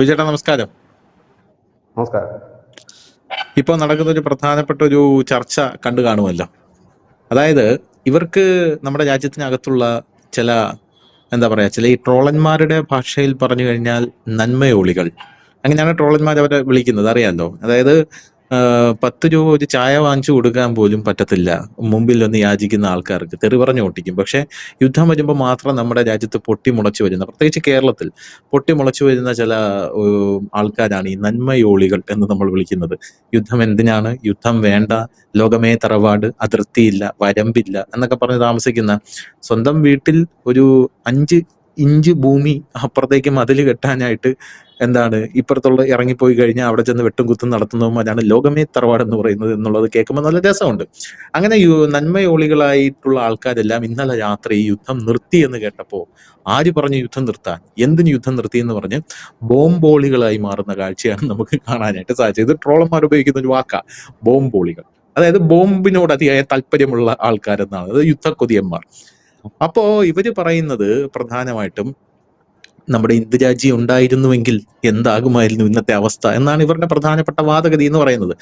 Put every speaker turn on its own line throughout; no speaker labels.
വിജയേട്ടാ നമസ്കാരം.
നമസ്കാരം.
ഇപ്പോൾ നടക്കുന്ന ഒരു പ്രധാനപ്പെട്ട ഒരു ചർച്ച കണ്ടു കാണുമല്ലോ. അതായത് ഇവർക്ക് നമ്മുടെ രാജ്യത്തിനകത്തുള്ള ചില ചില ഈ ട്രോളന്മാരുടെ ഭാഷയിൽ പറഞ്ഞു കഴിഞ്ഞാൽ നന്മയോളികൾ, അങ്ങനെയാണ് ട്രോളന്മാർ അവരെ വിളിക്കുന്നത്, അറിയാലോ. അതായത് 10 രൂപ ഒരു ചായ വാങ്ങിച്ചു കൊടുക്കാൻ പോലും പറ്റത്തില്ല മുമ്പിൽ വന്ന് യാചിക്കുന്ന ആൾക്കാർക്ക്, തെറി പറഞ്ഞു ഓട്ടിക്കും. പക്ഷെ യുദ്ധം വരുമ്പോൾ മാത്രം നമ്മുടെ രാജ്യത്ത് പൊട്ടിമുളച്ചു വരുന്ന, പ്രത്യേകിച്ച് കേരളത്തിൽ പൊട്ടിമുളച്ചു വരുന്ന ചില ആൾക്കാരാണ് ഈ നന്മയോളികൾ എന്ന് നമ്മൾ വിളിക്കുന്നത്. യുദ്ധം എന്തിനാണ്, യുദ്ധം വേണ്ട, ലോകമേ തറവാട്, അതിർത്തിയില്ല, വരമ്പില്ല എന്നൊക്കെ പറഞ്ഞ് താമസിക്കുന്ന, സ്വന്തം വീട്ടിൽ ഒരു 5 ഇഞ്ച് ഭൂമി അപ്പുറത്തേക്ക് മതിൽ കെട്ടാനായിട്ട് ഇപ്പുറത്തുള്ള ഇറങ്ങിപ്പോയി കഴിഞ്ഞാൽ അവിടെ ചെന്ന് വെട്ടും കുത്തും നടത്തുന്നവന്മാരാണ് ലോകമേ തറവാട് എന്ന് പറയുന്നത് എന്നുള്ളത് കേൾക്കുമ്പോൾ നല്ല രസമുണ്ട്. അങ്ങനെ നന്മയോളികളായിട്ടുള്ള ആൾക്കാരെല്ലാം ഇന്നലെ രാത്രി യുദ്ധം നിർത്തി എന്ന് കേട്ടപ്പോൾ ആര് പറഞ്ഞു യുദ്ധം നിർത്താൻ, എന്തിന് യുദ്ധം നിർത്തി എന്ന് പറഞ്ഞ് ബോംബോളികളായി മാറുന്ന കാഴ്ചയാണ് നമുക്ക് കാണാനായിട്ട് സാധിച്ചത്. ഇത് ട്രോളന്മാർ ഉപയോഗിക്കുന്ന ഒരു വാക്കാ, ബോംബോളികൾ. അതായത് ബോംബിനോട് അതിയായ താല്പര്യമുള്ള ആൾക്കാരെന്നാണ്, അത് യുദ്ധക്കൊതിയന്മാർ. അപ്പോ ഇവര് പറയുന്നത് പ്രധാനമായിട്ടും നമ്മുടെ ഇന്ദിരാജി ഉണ്ടായിരുന്നുവെങ്കിൽ എന്താകുമായിരുന്നു ഇന്നത്തെ അവസ്ഥ എന്നാണ് ഇവരുടെ പ്രധാനപ്പെട്ട വാദഗതി എന്ന് പറയുന്നത്.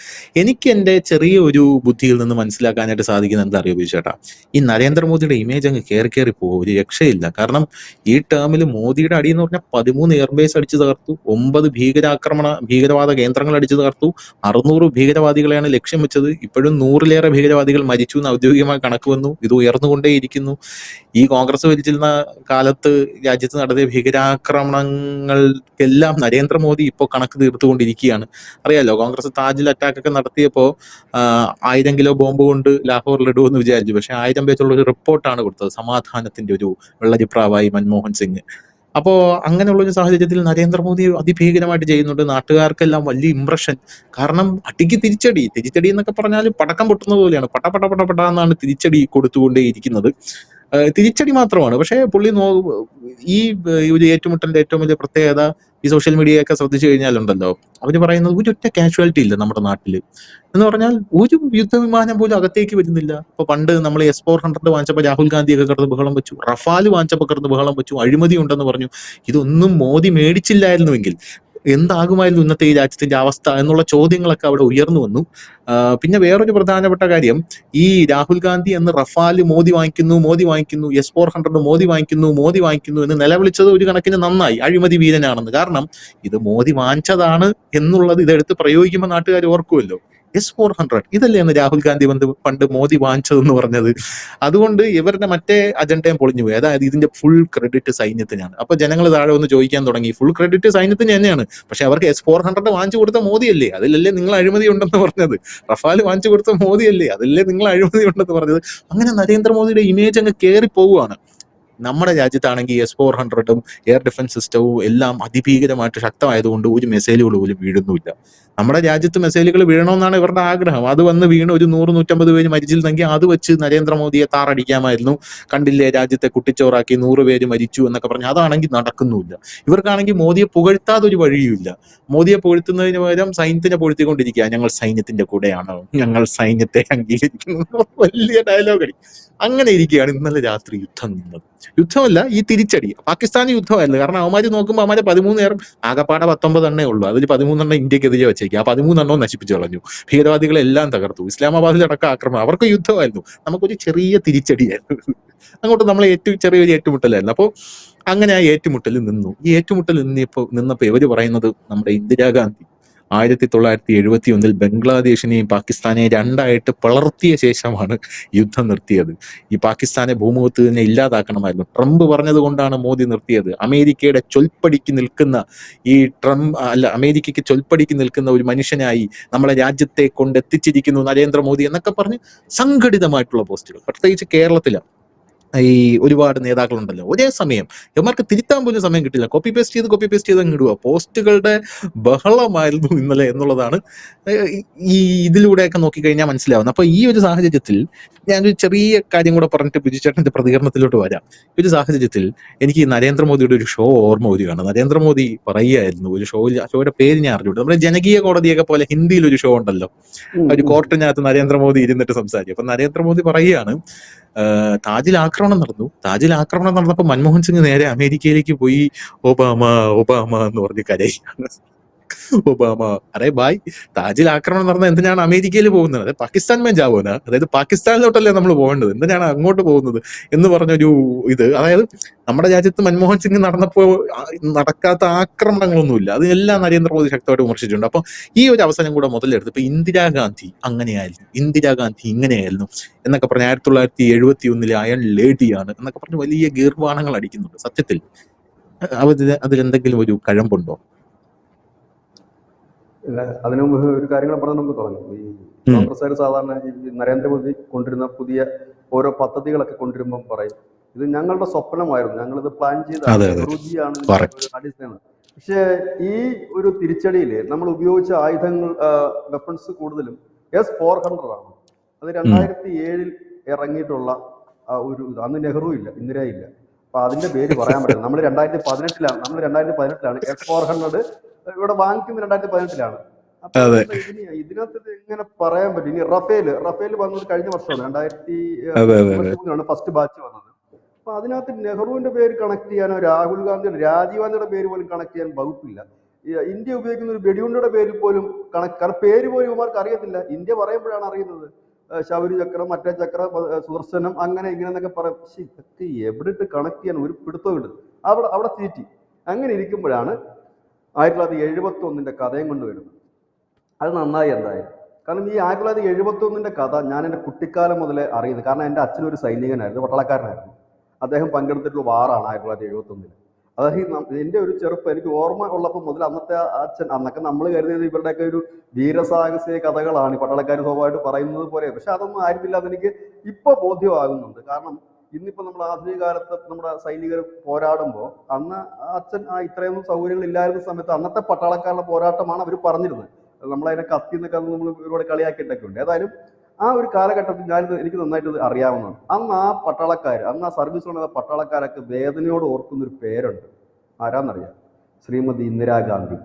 എനിക്ക് എൻ്റെ ചെറിയ ഒരു ബുദ്ധിയിൽ നിന്ന് മനസ്സിലാക്കാനായിട്ട് സാധിക്കുന്ന എന്താ അറിയോ ചേട്ടാ, ഈ നരേന്ദ്രമോദിയുടെ ഇമേജ് അങ്ങ് കയറി പോകും, ഒരു രക്ഷയില്ല. കാരണം ഈ ടേമിൽ മോദിയുടെ അടി എന്ന് പറഞ്ഞാൽ 13 എയർബേസ് അടിച്ചു തകർത്തു, 9 ഭീകരവാദ കേന്ദ്രങ്ങൾ അടിച്ചു തകർത്തു, 600 ഭീകരവാദികളെയാണ് ലക്ഷ്യം വെച്ചത്. ഇപ്പോഴും 100-ലേറെ ഭീകരവാദികൾ മരിച്ചു എന്ന് ഔദ്യോഗികമായി കണക്ക് വന്നു. ഇത് ഉയർന്നുകൊണ്ടേയിരിക്കുന്നു. ഈ കോൺഗ്രസ് ഭരിച്ചിരുന്ന കാലത്ത് രാജ്യത്ത് നടത്തിയ ഭീകരാക്രമണങ്ങൾക്കെല്ലാം നരേന്ദ്രമോദി ഇപ്പോൾ കണക്ക് തീർത്തുകൊണ്ടിരിക്കുകയാണ്. അറിയാലോ, കോൺഗ്രസ് താജിൽ അറ്റാക്ക് ഒക്കെ നടത്തിയപ്പോൾ 1000 കിലോ ബോംബ് കൊണ്ട് ലാഹോറിൽ ഇടുമെന്ന് വിചാരിച്ചു. പക്ഷെ 1000 പേജുള്ള ഒരു റിപ്പോർട്ടാണ് കൊടുത്തത്, സമാധാനത്തിന്റെ ഒരു വെള്ളരിപ്രാവായി മൻമോഹൻ സിംഗ്. അപ്പോ അങ്ങനെയുള്ള ഒരു സാഹചര്യത്തിൽ നരേന്ദ്രമോദി അതിഭീകരമായിട്ട് ചെയ്യുന്നുണ്ട്. നാട്ടുകാർക്കെല്ലാം വലിയ ഇംപ്രഷൻ. കാരണം അടിക്ക് തിരിച്ചടി എന്നൊക്കെ പറഞ്ഞാൽ പടക്കം പൊട്ടുന്നത് പോലെയാണ്, പട എന്നാണ് തിരിച്ചടി കൊടുത്തുകൊണ്ടേയിരിക്കുന്നത്. തിരിച്ചടി മാത്രമാണ്. പക്ഷേ പുള്ളി ഈ ഒരു ഏറ്റുമുട്ടലിന്റെ ഏറ്റവും വലിയ പ്രത്യേകത, ഈ സോഷ്യൽ മീഡിയയൊക്കെ ശ്രദ്ധിച്ചു കഴിഞ്ഞാലുണ്ടല്ലോ, അവര് പറയുന്നത് ഒരൊറ്റ കാഷ്വാലിറ്റി ഇല്ല നമ്മുടെ നാട്ടില് എന്ന് പറഞ്ഞാൽ. ഒരു യുദ്ധവിമാനം പോലും അകത്തേക്ക് വരുന്നില്ല. ഇപ്പൊ പണ്ട് നമ്മൾ S-400 വാങ്ങിച്ചപ്പോൾ രാഹുൽ ഗാന്ധിയൊക്കെ കിടന്ന് ബഹളം വെച്ചു, റഫാൽ വാങ്ങിച്ചപ്പോൾ കിടന്ന് ബഹളം വെച്ചു, അഴിമതി ഉണ്ടെന്ന് പറഞ്ഞു. ഇതൊന്നും മോദി മേടിച്ചില്ലായിരുന്നുവെങ്കിൽ എന്താകുമായിരുന്നു ഇന്നത്തെ ഈ രാജ്യത്തിന്റെ അവസ്ഥ എന്നുള്ള ചോദ്യങ്ങളൊക്കെ അവിടെ ഉയർന്നു വന്നു. പിന്നെ വേറൊരു പ്രധാനപ്പെട്ട കാര്യം, ഈ രാഹുൽ ഗാന്ധി എന്ന് റഫാൽ മോദി വാങ്ങിക്കുന്നു, S-400 മോദി വാങ്ങിക്കുന്നു എന്ന് നിലവിളിച്ചത് ഒരു കണക്കിന് നന്നായി, അഴിമതി വീരനാണെന്ന്. കാരണം ഇത് മോദി വാങ്ങിച്ചതാണ് എന്നുള്ളത് ഇതെടുത്ത് പ്രയോഗിക്കുമ്പോൾ നാട്ടുകാർ ഓർക്കുമല്ലോ. S-400 ഇതല്ലേ എന്ന് രാഹുൽ ഗാന്ധി പണ്ട് മോദി വാങ്ങിച്ചതെന്ന് പറഞ്ഞത്. അതുകൊണ്ട് ഇവരുടെ മറ്റേ അജണ്ടയും പൊളിഞ്ഞു പോയി. അതായത് ഇതിന്റെ ഫുൾ ക്രെഡിറ്റ് സൈന്യത്തിനാണ്. അപ്പൊ ജനങ്ങൾ താഴെ ഒന്ന് ചോദിക്കാൻ തുടങ്ങി, ഫുൾ ക്രെഡിറ്റ് സൈന്യത്തിന് തന്നെയാണ്, പക്ഷെ അവർക്ക് S-400 വാങ്ങിച്ചു കൊടുത്ത മോദിയല്ലേ, അതിലല്ലേ നിങ്ങൾ അഴിമതി ഉണ്ടെന്ന് പറഞ്ഞത്. റഫാൽ വാങ്ങിച്ചു കൊടുത്ത മോദിയല്ലേ, അതിലല്ലേ നിങ്ങൾ അഴിമതി ഉണ്ടെന്ന് പറഞ്ഞത്. അങ്ങനെ നരേന്ദ്രമോദിയുടെ ഇമേജ് അങ്ങ് കയറി പോവുകയാണ്. നമ്മുടെ രാജ്യത്താണെങ്കിൽ S-400ഉം എയർ ഡിഫൻസ് സിസ്റ്റവും എല്ലാം അതിഭീകരമായിട്ട് ശക്തമായതുകൊണ്ട് ഒരു മിസൈലുകൾ പോലും വീഴുന്നുമില്ല. നമ്മുടെ രാജ്യത്ത് മിസൈലുകൾ വീഴണമെന്നാണ് ഇവരുടെ ആഗ്രഹം. അത് വന്ന് വീണ് ഒരു 100-150 പേര് മരിച്ചിരുന്നെങ്കിൽ അത് വെച്ച് നരേന്ദ്രമോദിയെ താറടിക്കാമായിരുന്നു. കണ്ടില്ലേ, രാജ്യത്തെ കുട്ടിച്ചോറാക്കി 100 പേര് മരിച്ചു എന്നൊക്കെ പറഞ്ഞ്. അതാണെങ്കിൽ നടക്കുന്നുമില്ല. ഇവർക്കാണെങ്കിൽ മോദിയെ പുകഴ്ത്താതെ ഒരു വഴിയുമില്ല. മോദിയെ പുകഴ്ത്തുന്നതിന് പകരം സൈന്യത്തിനെ പുകഴ്ത്തിക്കൊണ്ടിരിക്കുക. ഞങ്ങൾ സൈന്യത്തിന്റെ കൂടെയാണ്, ഞങ്ങൾ സൈന്യത്തെ അംഗീകരിക്കുന്നു, വലിയ ഡയലോഗ് അടി. അങ്ങനെ ഇരിക്കുകയാണ് ഇന്നലെ രാത്രി യുദ്ധം നിന്നത്. യുദ്ധമല്ല, ഈ തിരിച്ചടി പാകിസ്ഥാനി യുദ്ധമായിരുന്നു. കാരണം അവന്മാര് നോക്കുമ്പോൾ അവന്മാരെ 13 നേരം, ആകപ്പാടെ 19 എണ്ണേ ഉള്ളൂ. അതിൽ 13 ഇന്ത്യക്കെതിരെ വെച്ചേക്കുക. ആ 13 നശിപ്പിച്ചു കളഞ്ഞു, ഭീകരവാദികളെല്ലാം തകർത്തു, ഇസ്ലാമാബാദിലടക്കം ആക്രമണം. അവർക്ക് യുദ്ധമായിരുന്നു, നമുക്കൊരു ചെറിയ തിരിച്ചടിയായിരുന്നു. അങ്ങോട്ട് നമ്മൾ ചെറിയൊരു ഏറ്റുമുട്ടലായിരുന്നു. അപ്പോൾ അങ്ങനെ ആ ഏറ്റുമുട്ടൽ നിന്നു. ഈ ഏറ്റുമുട്ടൽ നിന്നപ്പോൾ ഇവര് പറയുന്നത്, നമ്മുടെ ഇന്ദിരാഗാന്ധി 1971 ബംഗ്ലാദേശിനെയും പാകിസ്ഥാനെയും 2ആയിട്ട് പിളർത്തിയ ശേഷമാണ് യുദ്ധം നിർത്തിയത്. ഈ പാകിസ്ഥാനെ ഭൂമുഖത്ത് തന്നെ ഇല്ലാതാക്കണമായിരുന്നു. ട്രംപ് പറഞ്ഞത് കൊണ്ടാണ് മോദി നിർത്തിയത്. അമേരിക്കയ്ക്ക് ചൊൽപ്പടിക്ക് നിൽക്കുന്ന ഒരു മനുഷ്യനായി നമ്മളെ രാജ്യത്തെ കൊണ്ടെത്തിച്ചിരിക്കുന്നു നരേന്ദ്രമോദി എന്നൊക്കെ പറഞ്ഞ് സംഘടിതമായിട്ടുള്ള പോസ്റ്റുകൾ, പ്രത്യേകിച്ച് കേരളത്തില് ഈ ഒരുപാട് നേതാക്കളുണ്ടല്ലോ. ഒരേ സമയം ഇവന്മാർക്ക് തിരുത്താൻ പോലും സമയം കിട്ടില്ല, കോപ്പി പേസ്റ്റ് ചെയ്ത് അങ്ങ് ഇടുക. പോസ്റ്റുകളുടെ ബഹളമായിരുന്നു ഇന്നലെ എന്നുള്ളതാണ് ഈ ഇതിലൂടെയൊക്കെ നോക്കിക്കഴിഞ്ഞാൽ മനസ്സിലാവുന്നത്. അപ്പൊ ഈ ഒരു സാഹചര്യത്തിൽ ഞാനൊരു ചെറിയ കാര്യം കൂടെ പറഞ്ഞിട്ട് ബിജുചേട്ടന്റെ പ്രതികരണത്തിലോട്ട് വരാം. ഈ ഒരു സാഹചര്യത്തിൽ എനിക്ക് നരേന്ദ്രമോദിയുടെ ഒരു ഷോ ഓർമ്മ വരികയാണ്. നരേന്ദ്രമോദി പറയുകയായിരുന്നു ഒരു ഷോയുടെ പേര് ഞാൻ അറിഞ്ഞു, നമ്മുടെ ജനകീയ കോടതിയൊക്കെ പോലെ ഹിന്ദിയിൽ ഒരു ഷോ ഉണ്ടല്ലോ, ഒരു കോർട്ടിനകത്ത് നരേന്ദ്രമോദി ഇരുന്നിട്ട് സംസാരിക്കും. അപ്പൊ നരേന്ദ്രമോദി പറയുകയാണ്, താജിൽ ആക്രമണം നടന്നു. താജിൽ ആക്രമണം നടന്നപ്പോൾ മൻമോഹൻ സിംഗ് നേരെ അമേരിക്കയിലേക്ക് പോയി ഒബാമ ഒബാമ എന്ന് പറഞ്ഞ് കരയാണ്. ഒബാമ അറേ ബായ്, താജിൽ ആക്രമണം നടന്ന എന്തിനാണ് അമേരിക്കയിൽ പോകുന്നത്? അതായത് പാകിസ്ഥാൻ മേ ജാവോന, അതായത് പാകിസ്ഥാനിലോട്ടല്ലേ നമ്മൾ പോകേണ്ടത്, എന്തിനാണ് അങ്ങോട്ട് പോകുന്നത് എന്ന് പറഞ്ഞൊരു ഇത്. അതായത് നമ്മുടെ രാജ്യത്ത് മൻമോഹൻ സിംഗ് നടന്നപ്പോ നടക്കാത്ത ആക്രമണങ്ങളൊന്നുമില്ല. അത് എല്ലാം നരേന്ദ്രമോദി ശക്തമായിട്ട് വിമർശിച്ചിട്ടുണ്ട്. അപ്പൊ ഈ ഒരു അവസരം കൂടെ മുതലെടുത്ത് ഇപ്പൊ ഇന്ദിരാഗാന്ധി അങ്ങനെയായിരുന്നു, ഇന്ദിരാഗാന്ധി ഇങ്ങനെയായിരുന്നു എന്നൊക്കെ പറഞ്ഞ് 1971 അയൺ ലേഡിയാണ് എന്നൊക്കെ പറഞ്ഞ് വലിയ ഗീർവാണങ്ങൾ അടിക്കുന്നുണ്ട്. സത്യത്തിൽ അതിലെന്തെങ്കിലും ഒരു കഴമ്പുണ്ടോ?
ഇല്ല, അതിനു മുമ്പ് ഒരു കാര്യങ്ങൾ പറഞ്ഞ് നമുക്ക് തുടങ്ങാം. ഈ കോൺഗ്രസ്സുകാർ സാധാരണ ഈ നരേന്ദ്രമോദി കൊണ്ടുവരുന്ന പുതിയ ഓരോ പദ്ധതികളൊക്കെ കൊണ്ടുവരുമ്പം പറയും ഇത് ഞങ്ങളുടെ സ്വപ്നമായിരുന്നു, ഞങ്ങളിത് പ്ലാൻ ചെയ്താണ്, നെഹ്റുജിയാണ് ഒരു അടിസ്ഥാനം. പക്ഷേ ഈ ഒരു തിരിച്ചടിയിൽ നമ്മൾ ഉപയോഗിച്ച ആയുധങ്ങൾ, വെപ്പൺസ് കൂടുതലും S-400 ആണ്. അത് 2007 ഇറങ്ങിയിട്ടുള്ള ഒരു ഇത്. അന്ന് നെഹ്റു ഇല്ല, ഇന്ദിര ഇല്ല. അപ്പൊ അതിന്റെ പേര് പറയാൻ പറ്റില്ല. നമ്മൾ 2018 S-400 ഇവിടെ വാങ്ങിക്കുന്നത് 2018. അപ്പൊ ഇതിനകത്ത് എങ്ങനെ പറയാൻ പറ്റും? ഇനി റഫേൽ വന്നത് കഴിഞ്ഞ വർഷമാണ്, 2023 ഫസ്റ്റ് ബാച്ച് വന്നത്. അപ്പൊ അതിനകത്ത് നെഹ്റുവിന്റെ പേര് കണക്ട് ചെയ്യാനോ രാഹുൽ ഗാന്ധിയുടെ, രാജീവ് ഗാന്ധിയുടെ പേര് പോലും കണക്ട് ചെയ്യാൻ വകുപ്പില്ല. ഇന്ത്യ ഉപയോഗിക്കുന്ന ഒരു വെടിയുണ്ടയുടെ പേരിൽ പോലും കാരണം പേര് പോലും ഇവർക്ക് അറിയത്തില്ല. ഇന്ത്യ പറയുമ്പോഴാണ് അറിയുന്നത്. ശൗര്യ ചക്രം, മറ്റേ ചക്രം, സുദർശനം, അങ്ങനെ ഇങ്ങനെ എന്നൊക്കെ പറയും. പക്ഷെ ഇതൊക്കെ എവിടെ ഇട്ട് കണക്ട് ചെയ്യാൻ ഒരു പിടുത്തം കിട്ടും. അവിടെ തീറ്റി. അങ്ങനെ ഇരിക്കുമ്പോഴാണ് 1971 കഥയും കൊണ്ടുവരുന്നത്. അത് നന്നായി എന്തായാലും. കാരണം ഈ 1971 കഥ ഞാൻ എൻ്റെ കുട്ടിക്കാലം മുതലേ അറിയുന്നത്. കാരണം എൻ്റെ അച്ഛനൊരു സൈനികനായിരുന്നു, പട്ടാളക്കാരനായിരുന്നു. അദ്ദേഹം പങ്കെടുത്തിട്ടുള്ള വാറാണ് 1971. അതായത് എൻ്റെ ഒരു ചെറുപ്പം എനിക്ക് ഓർമ്മ ഉള്ളപ്പോൾ മുതൽ അന്നത്തെ അച്ഛൻ, അന്നൊക്കെ നമ്മൾ കരുതിയത് ഇവരുടെയൊക്കെ ഒരു വീരസാഹസിക കഥകളാണ് ഈ പട്ടാളക്കാർ സ്വഭാവമായിട്ട് പറയുന്നത് പോലെ. പക്ഷെ അതൊന്നും ആയിരുന്നില്ല എന്നെനിക്ക് ഇപ്പൊ ബോധ്യമാകുന്നുണ്ട്. കാരണം ഇന്നിപ്പോ നമ്മൾ ആധുനിക കാലത്ത് നമ്മുടെ സൈനികർ പോരാടുമ്പോൾ അന്ന് അച്ഛൻ ഇത്രയൊന്നും സൗകര്യങ്ങൾ ഇല്ലായിരുന്ന സമയത്ത് അന്നത്തെ പട്ടാളക്കാരുടെ പോരാട്ടമാണ് അവർ പറഞ്ഞിരുന്നത്. നമ്മളതിനെ കത്തി എന്നൊക്കെ നമ്മൾ ഒരുപാട് കളിയാക്കിയിട്ടൊക്കെ ഉണ്ട്. ഏതായാലും ആ ഒരു കാലഘട്ടത്തിൽ എനിക്ക് നന്നായിട്ട് അറിയാവുന്നതാണ്. അന്ന് ആ സർവീസ് കൊണ്ടുവന്ന പട്ടാളക്കാരൊക്കെ വേദനയോട് ഓർക്കുന്ന ഒരു പേരുണ്ട്. ആരാന്നറിയാം? ശ്രീമതി ഇന്ദിരാഗാന്ധി.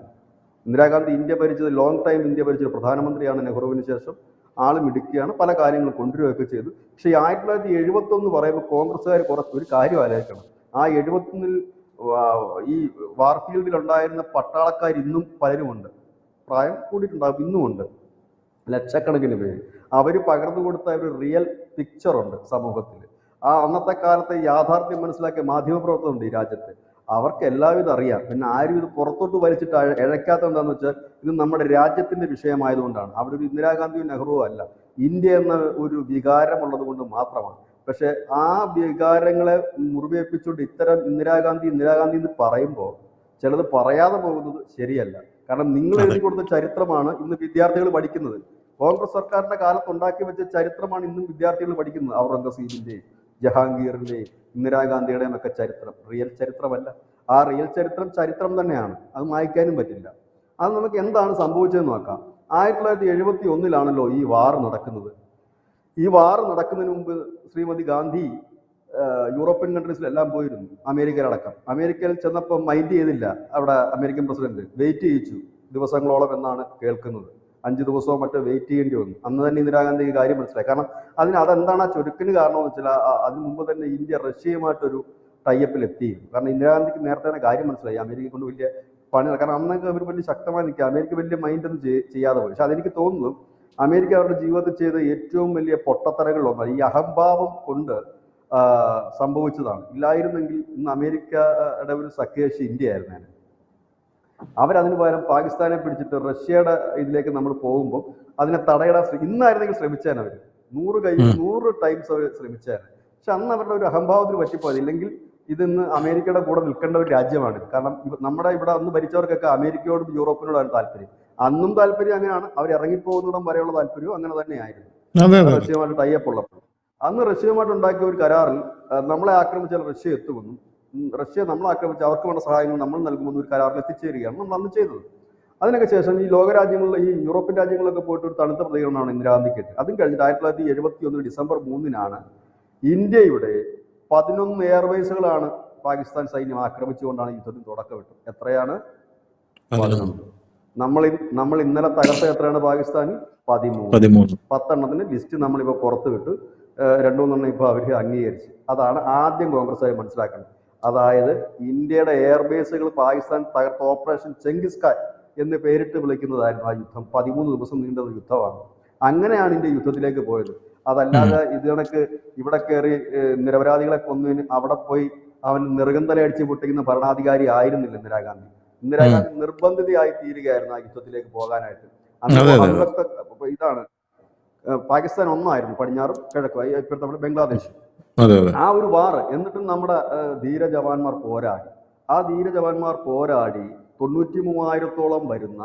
ഇന്ദിരാഗാന്ധി ഇന്ത്യ ഭരിച്ചത് ലോങ് ടൈം ഇന്ത്യ ഭരിച്ചത് പ്രധാനമന്ത്രിയാണ് നെഹ്റുവിന് ശേഷം. ആള് മിടുക്കിയാണ്, പല കാര്യങ്ങൾ കൊണ്ടുവരികയൊക്കെ ചെയ്തു. പക്ഷെ 1971 പറയുമ്പോൾ കോൺഗ്രസ്സുകാർ ഒരു കാര്യം ആലോചിക്കണം. ആ 71 ഈ വാർഫീൽഡിൽ ഉണ്ടായിരുന്ന പട്ടാളക്കാർ ഇന്നും പലരുമുണ്ട്. പ്രായം കൂടിയിട്ടുണ്ടാകും, ഇന്നുമുണ്ട് ലക്ഷക്കണക്കിന് പേര്. അവർ പകർന്നു കൊടുത്ത ഒരു റിയൽ പിക്ചറുണ്ട് സമൂഹത്തിൽ. അന്നത്തെ കാലത്തെ യാഥാർത്ഥ്യം മനസ്സിലാക്കിയ മാധ്യമപ്രവർത്തകരുണ്ട് ഈ രാജ്യത്ത്. അവർക്ക് എല്ലാവിധം അറിയാം. പിന്നെ ആരും ഇത് പുറത്തോട്ട് വലിച്ചിട്ട് ഇഴയ്ക്കാത്ത എന്താണെന്ന് വെച്ചാൽ ഇത് നമ്മുടെ രാജ്യത്തിന്റെ വിഷയമായതുകൊണ്ടാണ്. അവിടെ ഒരു ഇന്ദിരാഗാന്ധിയും നെഹ്റുവും അല്ല, ഇന്ത്യ എന്ന ഒരു വികാരമുള്ളത് കൊണ്ട് മാത്രമാണ്. പക്ഷെ ആ വികാരങ്ങളെ മുറിവേൽപ്പിച്ചുകൊണ്ട് ഇത്തരം ഇന്ദിരാഗാന്ധി എന്ന് പറയുമ്പോൾ ചിലത് പറയാതെ പോകുന്നത് ശരിയല്ല. കാരണം നിങ്ങൾ എഴുതി കൊടുത്ത ചരിത്രമാണ് ഇന്ന് വിദ്യാർത്ഥികൾ പഠിക്കുന്നത്. കോൺഗ്രസ് സർക്കാരിന്റെ കാലത്ത് ഉണ്ടാക്കി വെച്ച ചരിത്രമാണ് ഇന്നും വിദ്യാർത്ഥികൾ പഠിക്കുന്നത്. ഔറംഗസീബിന്റെയും ജഹാംഗീറിന്റെയും ഇന്ദിരാഗാന്ധിയുടെയും ഒക്കെ ചരിത്രം റിയൽ ചരിത്രമല്ല. ആ റിയൽ ചരിത്രം തന്നെയാണ്, അത് മായ്ക്കാനും പറ്റില്ല. അത് നമുക്ക് എന്താണ് സംഭവിച്ചതെന്ന് നോക്കാം. 1971 ഈ വാർ നടക്കുന്നത്. ഈ വാർ നടക്കുന്നതിന് മുമ്പ് ശ്രീമതി ഗാന്ധി യൂറോപ്യൻ കൺട്രീസിലെല്ലാം പോയിരുന്നു, അമേരിക്കയിലടക്കം. അമേരിക്കയിൽ ചെന്നപ്പോൾ മൈൻഡ് ചെയ്തില്ല. അവിടെ അമേരിക്കൻ പ്രസിഡന്റ് വെയിറ്റ് ചെയ്യിച്ചു ദിവസങ്ങളോളം എന്നാണ് കേൾക്കുന്നത്. 5 ദിവസവും മറ്റോ വെയിറ്റ് ചെയ്യേണ്ടി വന്നു. അന്ന് തന്നെ ഇന്ദിരാഗാന്ധിക്ക് കാര്യം മനസ്സിലായി. കാരണം അതെന്താണ് ആ ചുരുക്കിന് കാരണമെന്ന് വെച്ചാൽ അതിന് മുമ്പ് തന്നെ ഇന്ത്യ റഷ്യയുമായിട്ടൊരു ടൈപ്പിൽ എത്തിയിരുന്നു. കാരണം ഇന്ദിരാഗാന്ധിക്ക് നേരത്തെ തന്നെ കാര്യം മനസ്സിലായി അമേരിക്കയെ കൊണ്ട് വലിയ പണി. കാരണം അന്നൊക്കെ അവർ വലിയ ശക്തമായി നിൽക്കുക, അമേരിക്ക വലിയ മൈൻഡൊന്നും ചെയ്യാതെ പോയി. പക്ഷെ അതെനിക്ക് തോന്നുന്നു അമേരിക്ക അവരുടെ ജീവിതത്തിൽ ചെയ്ത ഏറ്റവും വലിയ പൊട്ടത്തരങ്ങളിലൊന്നാണ്. ഈ അഹംഭാവം കൊണ്ട് സംഭവിച്ചതാണ്. ഇല്ലായിരുന്നെങ്കിൽ ഇന്ന് അമേരിക്കയുടെ ഒരു സഖ്യകക്ഷി ഇന്ത്യ ആയിരുന്നു. അവരതിന് പകരം പാകിസ്ഥാനെ പിടിച്ചിട്ട് റഷ്യയുടെ ഇതിലേക്ക് നമ്മൾ പോകുമ്പോൾ അതിനെ തടയിടാൻ ഇന്നായിരുന്നെങ്കിൽ ശ്രമിച്ചാൽ അവർ 100 ടൈംസ് അവർ ശ്രമിച്ചാൽ. പക്ഷെ അന്ന് അവരുടെ ഒരു അഹംഭാവത്തിന് പറ്റിപ്പോയത്. ഇല്ലെങ്കിൽ ഇതിന്ന് അമേരിക്കയുടെ കൂടെ നിൽക്കേണ്ട ഒരു രാജ്യമാണ്. കാരണം നമ്മുടെ ഇവിടെ അന്ന് ഭരിച്ചവർക്കൊക്കെ അമേരിക്കയോടും യൂറോപ്പിനോടാണ് താല്പര്യം. അന്നും താല്പര്യം അങ്ങനെയാണ്. അവർ ഇറങ്ങിപ്പോകുന്നിടം വരെയുള്ള താല്പര്യവും അങ്ങനെ തന്നെയായിരുന്നു റഷ്യയുമായിട്ട് ടൈപ്പ് ഉള്ളപ്പോൾ. അന്ന് റഷ്യയുമായിട്ട് ഉണ്ടാക്കിയ ഒരു കരാറിൽ നമ്മളെ ആക്രമിച്ചാൽ റഷ്യ എത്തുമെന്നും റഷ്യ നമ്മളെ ആക്രമിച്ച് അവർക്ക് വേണ്ട സഹായങ്ങൾ നമ്മൾ നൽകുമെന്ന് ഒരു കരാറിൽ എത്തിച്ചേരുകയാണ് നമ്മൾ അന്ന് ചെയ്തത്. അതിനൊക്കെ ശേഷം ഈ ലോകരാജ്യങ്ങളിൽ, ഈ യൂറോപ്യൻ രാജ്യങ്ങളിലൊക്കെ പോയിട്ട് ഒരു തണുത്ത പ്രതികരണമാണ് ഇന്ദിരാഗാന്ധിക്ക്. അതും കഴിഞ്ഞിട്ട് 1971 ഡിസംബർ 3 ഇന്ത്യയുടെ 11 എയർബേസുകളാണ് പാകിസ്ഥാൻ സൈന്യം ആക്രമിച്ചുകൊണ്ടാണ് യുദ്ധത്തിന് തുടക്കമിട്ടത്. എത്രയാണ്? 11. നമ്മൾ ഇന്നലെ തകർത്ത എത്രയാണ് പാകിസ്ഥാനിൽ? 13. 10 എണ്ണത്തിന് ലിസ്റ്റ് നമ്മളിപ്പോൾ പുറത്തു വിട്ടു. രണ്ടു മൂന്നെണ്ണം ഇപ്പോൾ അവർ അംഗീകരിച്ചു. അതാണ് ആദ്യം കോൺഗ്രസ്സുകാർ മനസ്സിലാക്കുന്നത്. അതായത് ഇന്ത്യയുടെ എയർബേസുകൾ പാകിസ്ഥാൻ തകർത്ത ഓപ്പറേഷൻ ചെങ്കിസ് ഖാൻ എന്ന് പേരിട്ട് വിളിക്കുന്നതായിരുന്നു ആ യുദ്ധം. 13 ദിവസം നീണ്ട ഒരു യുദ്ധമാണ്. അങ്ങനെയാണ് ഇന്ത്യ യുദ്ധത്തിലേക്ക് പോയത്. അതല്ലാതെ ഇത് കണക്ക് ഇവിടെ കയറി നിരപരാധികളെ കൊന്നതിന് അവിടെ പോയി അവൻ നെറുകന്തല അടിച്ച് പൊട്ടിക്കുന്ന ഭരണാധികാരി ആയിരുന്നില്ല ഇന്ദിരാഗാന്ധി. ഇന്ദിരാഗാന്ധി നിർബന്ധിതയായി തീരുകയായിരുന്നു ആ യുദ്ധത്തിലേക്ക് പോകാനായിട്ട്. അന്ന് ഇതാണ് പാകിസ്ഥാൻ ഒന്നായിരുന്നു, പടിഞ്ഞാറും കിഴക്കും, ഇപ്പോഴത്തെ നമ്മുടെ ബംഗ്ലാദേശ്. ആ ഒരു വാറ് എന്നിട്ടും നമ്മുടെ ധീര ജവാന്മാർ പോരാടി. ആ ധീര ജവാന്മാർ പോരാടി 93,000-ഓളം വരുന്ന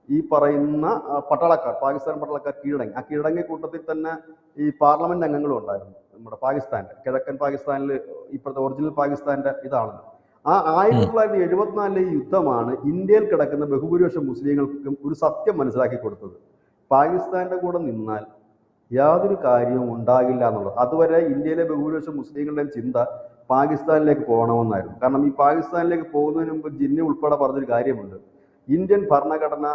ഈ പറയുന്ന പട്ടാളക്കാർ, പാകിസ്ഥാൻ പട്ടാളക്കാർ കീഴടങ്ങി. ആ കീഴടങ്ങിയ കൂട്ടത്തിൽ തന്നെ ഈ പാർലമെന്റ് അംഗങ്ങളും ഉണ്ടായിരുന്നു. നമ്മുടെ പാകിസ്ഥാന്റെ കിഴക്കൻ പാകിസ്ഥാനിൽ ഇപ്പോഴത്തെ ഒറിജിനൽ പാകിസ്ഥാന്റെ ഇതാണല്ലോ. ആ 1974 ഈ യുദ്ധമാണ് ഇന്ത്യയിൽ കിടക്കുന്ന ബഹുഭൂരിപക്ഷം മുസ്ലിങ്ങൾക്കും ഒരു സത്യം മനസ്സിലാക്കി കൊടുത്തത്. പാകിസ്ഥാന്റെ കൂടെ നിന്നാൽ യാതൊരു കാര്യവും ഉണ്ടാകില്ല എന്നുള്ളത്. അതുവരെ ഇന്ത്യയിലെ ബഹുഭൂരിപക്ഷം മുസ്ലിങ്ങളുടെയും ചിന്ത പാകിസ്ഥാനിലേക്ക് പോകണമെന്നായിരുന്നു. കാരണം ഈ പാകിസ്ഥാനിലേക്ക് പോകുന്നതിന് മുമ്പ് ജിന്നി ഉൾപ്പെടെ പറഞ്ഞൊരു കാര്യമുണ്ട്, ഇന്ത്യൻ ഭരണഘടന,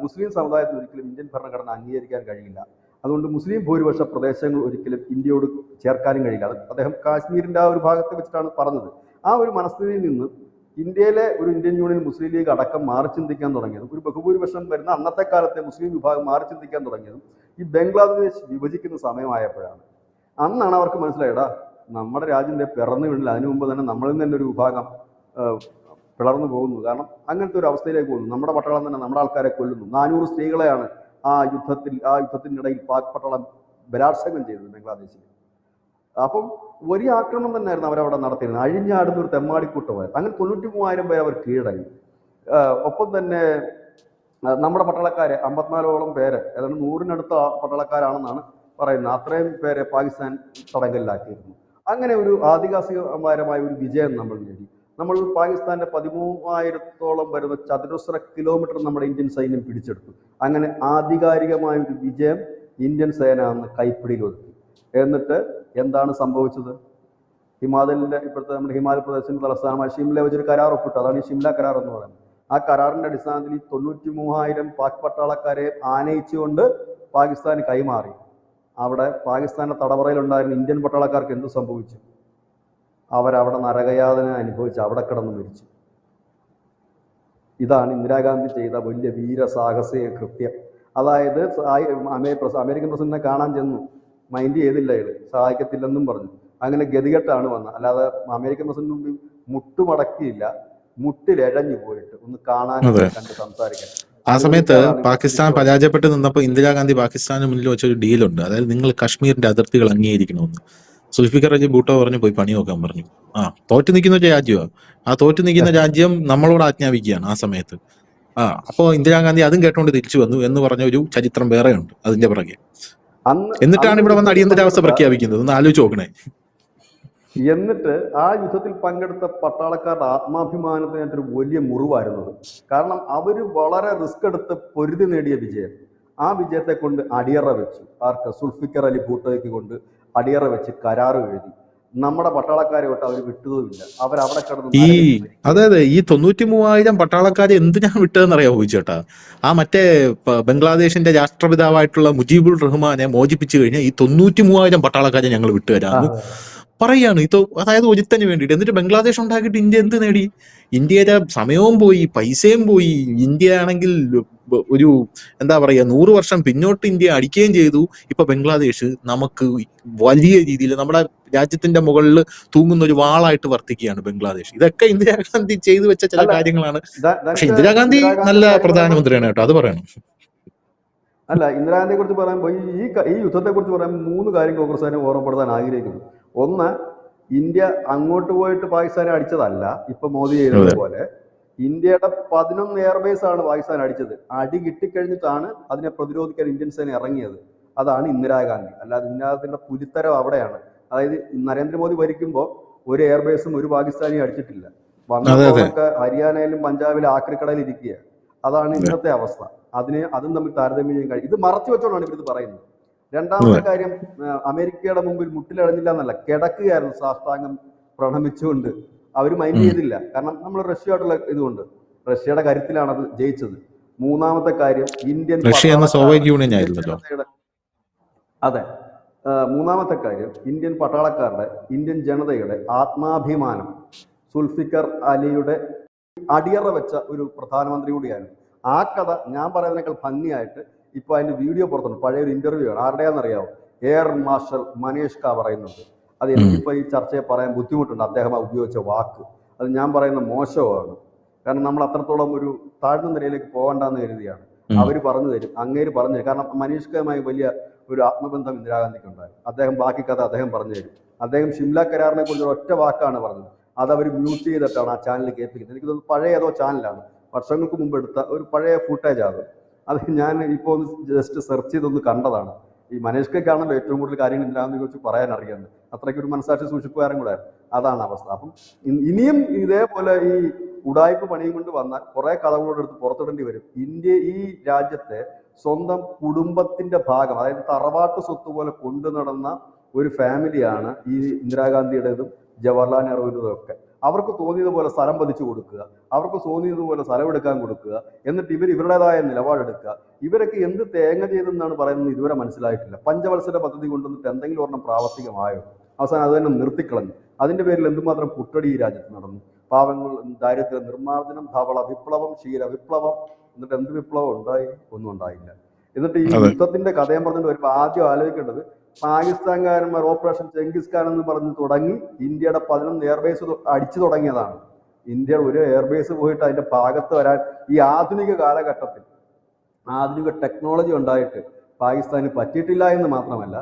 മുസ്ലിം സമുദായത്തിന് ഒരിക്കലും ഇന്ത്യൻ ഭരണഘടന അംഗീകരിക്കാൻ കഴിയില്ല, അതുകൊണ്ട് മുസ്ലിം ഭൂരിപക്ഷ പ്രദേശങ്ങൾ ഒരിക്കലും ഇന്ത്യയോട് ചേർക്കാനും കഴിയില്ല. അത് അദ്ദേഹം കാശ്മീരിന്റെ ആ ഒരു ഭാഗത്തെ വെച്ചിട്ടാണ് പറഞ്ഞത്. ആ ഒരു മനസ്ഥിതിയിൽ നിന്ന് ഇന്ത്യയിലെ ഒരു ഇന്ത്യൻ യൂണിയൻ മുസ്ലിം ലീഗ് അടക്കം മാറി ചിന്തിക്കാൻ തുടങ്ങിയതും, ഒരു ബഹുഭൂരിപക്ഷം വരുന്ന അന്നത്തെ കാലത്തെ മുസ്ലിം വിഭാഗം മാറി ചിന്തിക്കാൻ തുടങ്ങിയതും ഈ ബംഗ്ലാദേശ് വിഭജിക്കുന്ന സമയമായപ്പോഴാണ്. അന്നാണ് അവർക്ക് മനസ്സിലായടാ, നമ്മുടെ രാജ്യം പിറന്നു വീണില്ല, അതിനു മുമ്പ് തന്നെ നമ്മളിൽ തന്നെ ഒരു വിഭാഗം പിളർന്നു പോകുന്നു. കാരണം അങ്ങനത്തെ ഒരു അവസ്ഥയിലേക്ക് പോകുന്നു. നമ്മുടെ പട്ടാളം തന്നെ നമ്മുടെ ആൾക്കാരെ കൊല്ലുന്നു. 400 സ്ത്രീകളെയാണ് ആ യുദ്ധത്തിനിടയിൽ പാക് പട്ടാളം ബലാത്സംഗം ചെയ്തത് ബംഗ്ലാദേശിൽ. അപ്പം വലിയ ആക്രമണം തന്നെയായിരുന്നു അവരവിടെ നടത്തിയിരുന്നത്. അഴിഞ്ഞാടുന്ന ഒരു തെമ്മാടിക്കൂട്ടമായിരുന്നു. അങ്ങനെ 93,000 പേര് അവർ കീഴടങ്ങി. ഒപ്പം തന്നെ നമ്മുടെ പട്ടാളക്കാരെ 54ഓളം പേര്, ഏതാണ്ട് 100-നടുത്ത പട്ടാളക്കാരാണെന്നാണ് പറയുന്നത്, അത്രയും പേരെ പാകിസ്ഥാൻ തടങ്കലിലാക്കിയിരുന്നു. അങ്ങനെ ഒരു ആധികാസികപരമായ ഒരു വിജയം നമ്മൾ നേടി. നമ്മൾ പാകിസ്ഥാന്റെ 13,000-ഓളം വരുന്ന ചതുരശ്ര കിലോമീറ്റർ നമ്മുടെ ഇന്ത്യൻ സൈന്യം പിടിച്ചെടുത്തു. അങ്ങനെ ആധികാരികമായ ഒരു വിജയം ഇന്ത്യൻ സേന അന്ന് കൈപ്പിടിയിൽ ഒതുക്കി. എന്നിട്ട് എന്താണ് സംഭവിച്ചത്? ഹിമാചലിന്റെ ഇപ്പോഴത്തെ നമ്മുടെ ഹിമാചൽ പ്രദേശിന്റെ തലസ്ഥാനമായ ഷിംല വെച്ചൊരു കരാർ ഒപ്പിട്ടു. അതാണ് ഈ ഷിംല കരാർ എന്ന് പറയുന്നത്. ആ കരാറിന്റെ അടിസ്ഥാനത്തിൽ ഈ 93,000 പാക് പട്ടാളക്കാരെ ആനയിച്ചുകൊണ്ട് പാകിസ്ഥാന് കൈമാറി. അവിടെ പാകിസ്ഥാന്റെ തടവറയിലുണ്ടായിരുന്ന ഇന്ത്യൻ പട്ടാളക്കാർക്ക് എന്ത് സംഭവിച്ചു? അവരവിടെ നരകയാതന അനുഭവിച്ച് അവിടെ കിടന്ന് മരിച്ചു. ഇതാണ് ഇന്ദിരാഗാന്ധി ചെയ്ത വലിയ വീരസാഹസിക കൃത്യം. അതായത് അമേരിക്കൻ പ്രസിഡന്റിനെ കാണാൻ ചെന്നു, മൈൻഡ് ചെയ്തില്ല, സഹായിക്കത്തില്ലെന്നും പറഞ്ഞു. അങ്ങനെ ഗതികെട്ടാണ് വന്നത്. അല്ലാതെ അമേരിക്കൻ പ്രസിഡന്റ് മുമ്പിൽ മുട്ടുമടക്കിയില്ല, മുട്ടിലെഴഞ്ഞു പോയിട്ട് ഒന്ന് കാണാനും കണ്ട് സംസാരിക്കാൻ.
ആ സമയത്ത് പാകിസ്ഥാൻ പരാജയപ്പെട്ട് നിന്നപ്പോൾ ഇന്ദിരാഗാന്ധി പാകിസ്ഥാന് മുന്നിൽ വെച്ചൊരു ഡീലുണ്ട്. അതായത് നിങ്ങൾ കശ്മീരിന്റെ അതിർത്തികൾ അംഗീകരിക്കണമെന്ന്. സുൽഫിക്കർ അലി ഭൂട്ടോ പറഞ്ഞു പോയി പണി നോക്കാൻ പറഞ്ഞു. തോറ്റു നിൽക്കുന്ന ഒരു രാജ്യമാണ്. ആ തോറ്റു നിൽക്കുന്ന രാജ്യം നമ്മളോട് ആജ്ഞാപിക്കുകയാണ് ആ സമയത്ത്. അപ്പോൾ ഇന്ദിരാഗാന്ധി അതും കേട്ടോണ്ട് തിരിച്ചു വന്നു എന്ന് പറഞ്ഞ ഒരു ചരിത്രം വേറെയുണ്ട് അതിന്റെ പുറകെ. എന്നിട്ടാണ് ഇവിടെ വന്ന് അടിയന്തരാവസ്ഥ പ്രഖ്യാപിക്കുന്നത്. ഒന്ന് ആലോചിച്ച് നോക്കണേ.
എന്നിട്ട് ആ യുദ്ധത്തിൽ പങ്കെടുത്ത പട്ടാളക്കാരുടെ ആത്മാഭിമാനത്തിനായിട്ടൊരു വലിയ മുറിവായിരുന്നത്. കാരണം അവര് വളരെ റിസ്ക് എടുത്ത് പൊരുതി നേടിയ വിജയം, ആ വിജയത്തെ കൊണ്ട് അടിയറ വെച്ചു. ആർക്ക്? സുൽഫിക്കർ അലി ഭൂട്ടോയ്ക്ക് കൊണ്ട് അടിയറ വെച്ച് കരാറ് എഴുതി. നമ്മുടെ പട്ടാളക്കാരെ തൊട്ട് അവർ വിട്ടതുമില്ല. അവരവിടെ കിടന്ന്
അതെ ഈ 93,000 പട്ടാളക്കാരെ എന്തിനാ വിട്ടതെന്ന് അറിയാമോ ചോദിച്ചേട്ടാ? ആ മറ്റേ ബംഗ്ലാദേശിന്റെ രാഷ്ട്രപിതാവായിട്ടുള്ള മുജീബുർ റഹ്മാനെ മോചിപ്പിച്ചു കഴിഞ്ഞാൽ ഈ 93,000 പട്ടാളക്കാരെ ഞങ്ങൾ വിട്ടുതരാമെന്ന് പറയാണ്. അതായത് ഒരുത്തന് വേണ്ടിയിട്ട്. എന്നിട്ട് ബംഗ്ലാദേശ് ഉണ്ടാക്കിയിട്ട് ഇന്ത്യ എന്ത് നേടി? ഇന്ത്യയുടെ സമയവും പോയി, പൈസയും പോയി. ഇന്ത്യ ആണെങ്കിൽ ഒരു എന്താ പറയുക 100 വർഷം പിന്നോട്ട് ഇന്ത്യ അടിക്കുകയും ചെയ്തു. ഇപ്പൊ ബംഗ്ലാദേശ് നമുക്ക് വലിയ രീതിയിൽ നമ്മുടെ രാജ്യത്തിന്റെ മുകളിൽ തൂങ്ങുന്ന ഒരു വാളായിട്ട് വർത്തിക്കുകയാണ് ബംഗ്ലാദേശ്. ഇതൊക്കെ ഇന്ദിരാഗാന്ധി ചെയ്തു വെച്ച ചില കാര്യങ്ങളാണ്. പക്ഷെ ഇന്ദിരാഗാന്ധി നല്ല പ്രധാനമന്ത്രിയാണ് കേട്ടോ, അത് പറയണം.
അല്ല, ഇന്ദിരാഗാന്ധിയെ കുറിച്ച് പറയുമ്പോൾ ഈ യുദ്ധത്തെ കുറിച്ച് പറയുമ്പോൾ 3 കാര്യം കോൺഗ്രസ്സുകാരെ ഓർമ്മപ്പെടുത്താൻ ആഗ്രഹിക്കുന്നു. ഒന്ന്, ഇന്ത്യ അങ്ങോട്ട് പോയിട്ട് പാകിസ്ഥാനെ അടിച്ചതല്ല. ഇപ്പൊ മോദി ചെയ്തതുപോലെ ഇന്ത്യയുടെ 11 എയർബേസ് ആണ് പാകിസ്ഥാൻ അടിച്ചത്. അടി കിട്ടിക്കഴിഞ്ഞിട്ടാണ് അതിനെ പ്രതിരോധിക്കാൻ ഇന്ത്യൻ സേന ഇറങ്ങിയത്. അതാണ് ഇന്ദിരാഗാന്ധി. അല്ലാതെ ഇന്ദിരാഗാന്ധിയുടെ പുലിത്തരം അവിടെയാണ്. അതായത് നരേന്ദ്രമോദി ഭരിക്കുമ്പോൾ ഒരു എയർബേസും ഒരു പാകിസ്ഥാനിയും അടിച്ചിട്ടില്ല. വന്നപ്പോഴൊക്കെ ഹരിയാനയിലും പഞ്ചാബിലും ആക്രിക്കടയിൽ ഇരിക്കുക. അതാണ് ഇന്നത്തെ അവസ്ഥ. അതും തമ്മിൽ താരതമ്യം ചെയ്യാൻ കഴിയും. ഇത് മറച്ചു വെച്ചോണ്ടാണ് ഇവരിത് പറയുന്നത്. രണ്ടാമത്തെ കാര്യം, അമേരിക്കയുടെ മുമ്പിൽ മുട്ടിലടഞ്ഞില്ല എന്നല്ല, കിടക്കുകയായിരുന്നു സാഷ്ടാംഗം പ്രണമിച്ചുകൊണ്ട്. അവർ മൈൻഡ് ചെയ്തില്ല. കാരണം നമ്മൾ റഷ്യയായിട്ടുള്ള ഇതുകൊണ്ട് റഷ്യയുടെ കരുത്തിലാണ് അത് ജയിച്ചത്. മൂന്നാമത്തെ കാര്യം, ഇന്ത്യൻ
സോവിയറ്റ് യൂണിയൻ ആയിരുന്നല്ലോ.
അതെ, മൂന്നാമത്തെ കാര്യം, ഇന്ത്യൻ പട്ടാളക്കാരുടെ, ഇന്ത്യൻ ജനതയുടെ ആത്മാഭിമാനം സുൽഫിക്കർ അലിയുടെ അടിയറ വെച്ച ഒരു പ്രധാനമന്ത്രി കൂടിയായിരുന്നു. ആ കഥ ഞാൻ പറയുന്നതിനേക്കാൾ ഭംഗിയായിട്ട് ഇപ്പൊ അതിന്റെ വീഡിയോ പുറത്തുണ്ട്. പഴയ ഒരു ഇന്റർവ്യൂ ആണ്. ആരുടെയാണെന്നറിയാവോ? എയർ മാർഷൽ മനേഷ് കാ പറയുന്നുണ്ട്. അത് എനിക്കിപ്പോ ഈ ചർച്ചയെ പറയാൻ ബുദ്ധിമുട്ടുണ്ട്. അദ്ദേഹം ഉപയോഗിച്ച വാക്ക് അത് ഞാൻ പറയുന്ന മോശമാണ്. കാരണം നമ്മൾ അത്രത്തോളം ഒരു താഴ്ന്ന നിലയിലേക്ക് പോകണ്ടെന്ന് കരുതിയാണ്. അവർ പറഞ്ഞു തരും, അങ്ങേര് പറഞ്ഞു തരും. കാരണം മനീഷ് കയുമായി വലിയ ഒരു ആത്മബന്ധം ഇന്ദിരാഗാന്ധിക്ക് ഉണ്ടായിരുന്നു. അദ്ദേഹം ബാക്കി കഥ അദ്ദേഹം പറഞ്ഞു തരും. അദ്ദേഹം ഷിംല കരാറിനെ കുറിച്ച് ഒറ്റ വാക്കാണ് പറഞ്ഞത്. അത് അവർ മ്യൂട്ട് ചെയ്തിട്ടാണ് ആ ചാനൽ കേൾപ്പിക്കുന്നത്. എനിക്ക് തോന്നുന്നു പഴയ ഏതോ ചാനലാണ്, വർഷങ്ങൾക്ക് മുമ്പ് എടുത്ത ഒരു പഴയ ഫുട്ടേജ് അത്. അത് ഞാൻ ഇപ്പോൾ ഒന്ന് ജസ്റ്റ് സെർച്ച് ചെയ്തൊന്ന് കണ്ടതാണ്. ഈ മനേഷ് കയ്ക്കാണല്ലോ ഏറ്റവും കൂടുതൽ കാര്യങ്ങൾ ഇന്ദിരാഗാന്ധിയെ കുറിച്ച് പറയാൻ അറിയുന്നത്. അത്രയ്ക്ക് ഒരു മനസ്സാക്ഷി സൂക്ഷിപ്പുകാരൻ കൂടെ. അതാണ് അവസ്ഥ. അപ്പം ഇനിയും ഇതേപോലെ ഈ ഉടായ്പ പണിയും കൊണ്ട് വന്നാൽ കുറെ കഥകളോട് എടുത്ത് പുറത്തിടേണ്ടി വരും. ഈ രാജ്യത്തെ സ്വന്തം കുടുംബത്തിന്റെ ഭാഗം, അതായത് തറവാട്ട് സ്വത്ത് പോലെ കൊണ്ടു നടന്ന ഒരു ഫാമിലിയാണ് ഈ ഇന്ദിരാഗാന്ധിയുടേതും ജവഹർലാൽ നെഹ്റുവിൻ്റെതും ഒക്കെ. അവർക്ക് തോന്നിയതുപോലെ സ്ഥലം പതിച്ചു കൊടുക്കുക, അവർക്ക് തോന്നിയതുപോലെ സ്ഥലം എടുക്കാൻ കൊടുക്കുക, എന്നിട്ട് ഇവരുടേതായ നിലപാടെടുക്കുക. ഇവരൊക്കെ എന്ത് തേങ്ങ ചെയ്തെന്നാണ് പറയുന്നത് ഇതുവരെ മനസ്സിലായിട്ടില്ല. പഞ്ചവത്സര പദ്ധതി കൊണ്ടുവന്നിട്ട് എന്തെങ്കിലും ഒരെണ്ണം പ്രാവർത്തികമായോ? അവസാനം അത് തന്നെ നിർത്തിക്കളഞ്ഞു. അതിന്റെ പേരിൽ എന്തുമാത്രം കുട്ടടി ഈ രാജ്യത്ത് നടന്നു. പാവങ്ങൾ, ദാരിദ്ര്യ നിർമ്മാർജ്ജനം, ധവള വിപ്ലവം, ക്ഷീര വിപ്ലവം. എന്നിട്ട് എന്ത് വിപ്ലവം ഉണ്ടായി? ഒന്നും ഉണ്ടായില്ല. എന്നിട്ട് ഈ യുദ്ധത്തിന്റെ കഥയം പറഞ്ഞിട്ട് വരുമ്പോൾ ആദ്യം ആലോചിക്കേണ്ടത്, പാകിസ്ഥാൻകാരന്മാർ ഓപ്പറേഷൻ ചെങ്കിസ് ഖാൻ എന്ന് പറഞ്ഞ് തുടങ്ങി ഇന്ത്യയുടെ 11 എയർബേസ് അടിച്ചു തുടങ്ങിയതാണ്. ഇന്ത്യ ഒരു എയർബേസ് പോയിട്ട് അതിന്റെ ഭാഗത്ത് വരാൻ ഈ ആധുനിക കാലഘട്ടത്തിൽ ആധുനിക ടെക്നോളജി ഉണ്ടായിട്ട് പാകിസ്ഥാന് പറ്റിയിട്ടില്ല എന്ന് മാത്രമല്ല,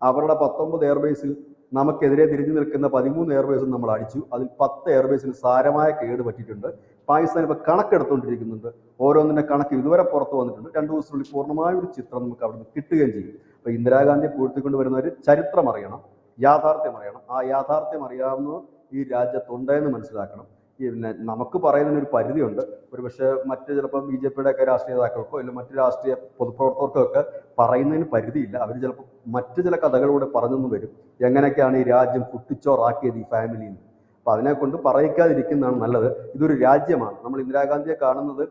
അവരുടെ 19 എയർബേസിൽ നമുക്കെതിരെ തിരിഞ്ഞു നിൽക്കുന്ന 13 എയർബേസും നമ്മൾ അടിച്ചു. അതിൽ 10 എയർബേസിന് സാരമായ കേട് പറ്റിയിട്ടുണ്ട്. പാകിസ്ഥാൻ ഇപ്പൊ കണക്കെടുത്തുകൊണ്ടിരിക്കുന്നുണ്ട്. ഓരോന്നിന്റെ കണക്ക് ഇതുവരെ പുറത്തു വന്നിട്ടുണ്ട്. 2 ദിവസത്തിനുള്ളിൽ പൂർണ്ണമായ ഒരു ചിത്രം നമുക്ക് അവിടെ നിന്ന് കിട്ടുകയും ചെയ്യും. അപ്പൊ ഇന്ദിരാഗാന്ധിയെ പൂഴ്ത്തിക്കൊണ്ട് വരുന്നവർ ചരിത്രം അറിയണം, യാഥാർത്ഥ്യം അറിയണം. ആ യാഥാർത്ഥ്യം അറിയാവുന്നവർ ഈ രാജ്യത്തുണ്ടെന്ന് മനസ്സിലാക്കണം. പിന്നെ നമുക്ക് പറയുന്നതിന് ഒരു പരിധിയുണ്ട്. ഒരുപക്ഷെ മറ്റ് ചിലപ്പോൾ BJP-യുടെ ഒക്കെ രാഷ്ട്രീയ നേതാക്കൾക്കോ അല്ലെങ്കിൽ മറ്റു രാഷ്ട്രീയ പൊതുപ്രവർത്തകർക്കോ ഒക്കെ പറയുന്നതിന് പരിധിയില്ല. അവർ ചിലപ്പോൾ മറ്റു ചില കഥകളിലൂടെ പറഞ്ഞെന്ന് വരും, എങ്ങനെയൊക്കെയാണ് ഈ രാജ്യം കുട്ടിച്ചോറാക്കിയത് ഈ ഫാമിലിയിൽ. അപ്പൊ അതിനെ കൊണ്ട് പറയിക്കാതിരിക്കുന്നതാണ് നല്ലത്. ഇതൊരു രാജ്യമാണ്. നമ്മൾ ഇന്ദിരാഗാന്ധിയെ കാണുന്നത്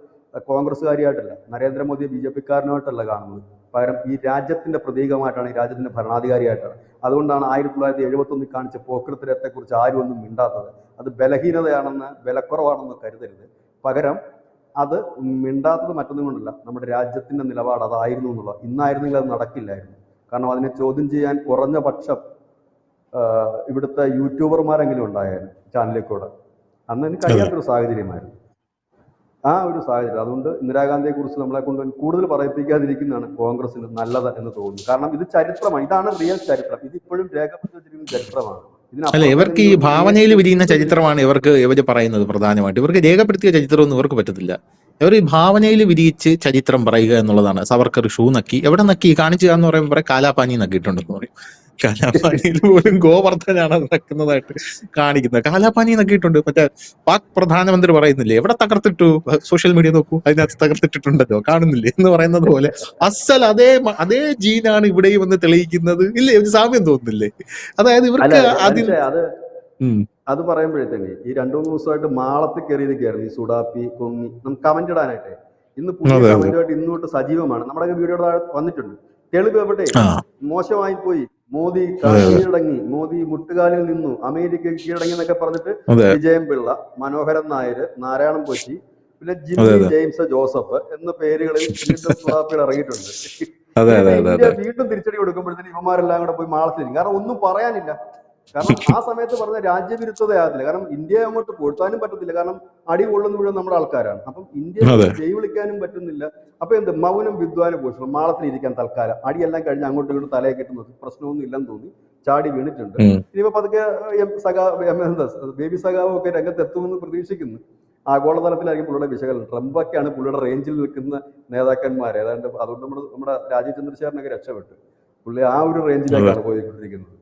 കോൺഗ്രസ്സുകാരിയായിട്ടല്ല, നരേന്ദ്രമോദിയെ BJP-ക്കാരനുമായിട്ടല്ല കാണുന്നത്. പകരം ഈ രാജ്യത്തിന്റെ പ്രതീകമായിട്ടാണ്, ഈ രാജ്യത്തിന്റെ ഭരണാധികാരിയായിട്ടാണ്. അതുകൊണ്ടാണ് 1971 കാണിച്ച പോക്രിത്തരത്തെക്കുറിച്ച് ആരും ഒന്നും മിണ്ടാത്തത്. അത് ബലഹീനതയാണെന്ന്, വിലക്കുറവാണെന്ന് കരുതരുത്. പകരം അത് മിണ്ടാത്തത് മറ്റൊന്നും കൊണ്ടല്ല, നമ്മുടെ രാജ്യത്തിന്റെ നിലപാട് അതായിരുന്നു എന്നുള്ളത്. ഇന്നായിരുന്നെങ്കിൽ അത് നടക്കില്ലായിരുന്നു. കാരണം അതിനെ ചോദ്യം ചെയ്യാൻ കുറഞ്ഞ പക്ഷം ഇവിടുത്തെ യൂട്യൂബർമാരെങ്കിലും ഉണ്ടായാലും ചാനലിൽ കൂടെ. അന്ന് എനിക്ക് കഴിയാത്തൊരു സാഹചര്യമായിരുന്നു ആ ഒരു സാഹചര്യം. അതുകൊണ്ട് ഇന്ദിരാഗാന്ധിയെ കുറിച്ച് നമ്മളെ കൊണ്ട് കൂടുതൽ പറയിപ്പിക്കാതിരിക്കുന്നതാണ് കോൺഗ്രസിന് നല്ലത് എന്ന് തോന്നുന്നു. കാരണം ഇത് ചരിത്രമാണ്, ഇതാണ് റിയൽ ചരിത്രം. ഇത് ഇപ്പോഴും രേഖപ്പെടുത്തി വെച്ചിരിക്കുന്ന ചരിത്രമാണ്.
അല്ല, ഇവർക്ക് ഈ ഭാവനയിൽ വിരിയുന്ന ചരിത്രമാണ് ഇവർ പറയുന്നത് പ്രധാനമായിട്ട്. ഇവർക്ക് രേഖപ്പെടുത്തിയ ചരിത്രമൊന്നും ഇവർക്ക് പറ്റത്തില്ല. ഇവർ ഈ ഭാവനയിൽ വിരിയിച്ച് ചരിത്രം പറയുക എന്നുള്ളതാണ്. സവർക്കർ ഷൂ നക്കി, എവിടെ നക്കി കാണിച്ചു എന്ന് പറയുമ്പോൾ കാലാപാനി നക്കിയിട്ടുണ്ടെന്ന് പറയും. കാലാപാനിയിൽ പോലും ഗോവർദ്ധനാണ് നക്കുന്നതായിട്ട് കാണിക്കുന്നത്. കാലാപാനി നക്കിയിട്ടുണ്ട്. മറ്റേ പാക് പ്രധാനമന്ത്രി പറയുന്നില്ലേ, എവിടെ തകർത്തിട്ടു, സോഷ്യൽ മീഡിയ നോക്കൂ, അതിനകത്ത് തകർത്തിട്ടുണ്ടല്ലോ, കാണുന്നില്ലേ എന്ന് പറയുന്നത് പോലെ അസൽ അതേ ജീനാണ് ഇവിടെയും എന്ന് തെളിയിക്കുന്നത്. ഇല്ലേ, ഒരു സാമ്യം തോന്നുന്നില്ലേ? അതായത് ഇവർക്ക്
അത് പറയുമ്പോഴത്തേക്ക് ഈ 2-3 ദിവസമായിട്ട് മാളത്തിൽ കയറിയിരിക്കുകയായിരുന്നു ഈ സുഡാപ്പി കൊങ്ങി നമുക്ക് കമന്റ് ഇടാനായിട്ട്. ഇന്ന് പുതിയ കമന്റുമായിട്ട് ഇന്നോട്ട് സജീവമാണ്. നമ്മുടെ വീഡിയോയുടെ താഴെ വന്നിട്ടുണ്ട്. തെളിവ് എവിടെ? മോശമായി പോയി, മോദി കീഴടങ്ങി, മോദി മുട്ടുകാലിൽ നിന്നു, അമേരിക്ക കീഴടങ്ങി എന്നൊക്കെ പറഞ്ഞിട്ട് വിജയം പിള്ള, മനോഹരൻ നായർ, നാരായണൻ കൊച്ചി, പിന്നെ ജിമ്മി ജെയിംസ് ജോസഫ് എന്ന പേരുകളിൽ വീണ്ടും സുഡാപ്പികൾ ഇറങ്ങിയിട്ടുണ്ട്. ഇന്ത്യ വീണ്ടും തിരിച്ചടി കൊടുക്കുമ്പോഴത്തേന് ഇവന്മാരെല്ലാം കൂടെ പോയി മാളത്തിലിരിക്കും. കാരണം ഒന്നും പറയാനില്ല. കാരണം ആ സമയത്ത് പറഞ്ഞ രാജ്യവിരുദ്ധതയാകത്തില്ല. കാരണം ഇന്ത്യയെ അങ്ങോട്ട് പൊടുത്താനും പറ്റത്തില്ല. കാരണം അടി കൊള്ളുന്ന മുഴുവൻ നമ്മുടെ ആൾക്കാരാണ്. അപ്പം ഇന്ത്യയെ ജയ് വിളിക്കാനും പറ്റുന്നില്ല. അപ്പൊ എന്ത് മൗനം വിദ്വാന പോഷണം, മാളത്തിലിരിക്കാൻ തൽക്കാലം. അടിയെല്ലാം കഴിഞ്ഞ് അങ്ങോട്ടും ഇങ്ങോട്ടും തലയെ കിട്ടുന്നത് പ്രശ്നമൊന്നും ഇല്ലെന്ന് തോന്നി ചാടി വീണിട്ടുണ്ട്. ഇനിയിപ്പോ പതുക്കെ ബേബി സഖാവും ഒക്കെ രംഗത്തെത്തുമെന്ന് പ്രതീക്ഷിക്കുന്നു. ആഗോളതലത്തിലായിരിക്കും പുള്ളിയുടെ വിശകലനം. ട്രംപൊക്കെയാണ് പുള്ളിയുടെ റേഞ്ചിൽ നിൽക്കുന്ന നേതാക്കന്മാർ ഏതാണ്ട്. അതുകൊണ്ട് നമ്മുടെ രാജീവ് ചന്ദ്രശേഖരനൊക്കെ രക്ഷപ്പെട്ടു. പുള്ളി ആ ഒരു റേഞ്ചിലേക്കാണ് പോയിക്കൊണ്ടിരിക്കുന്നത്.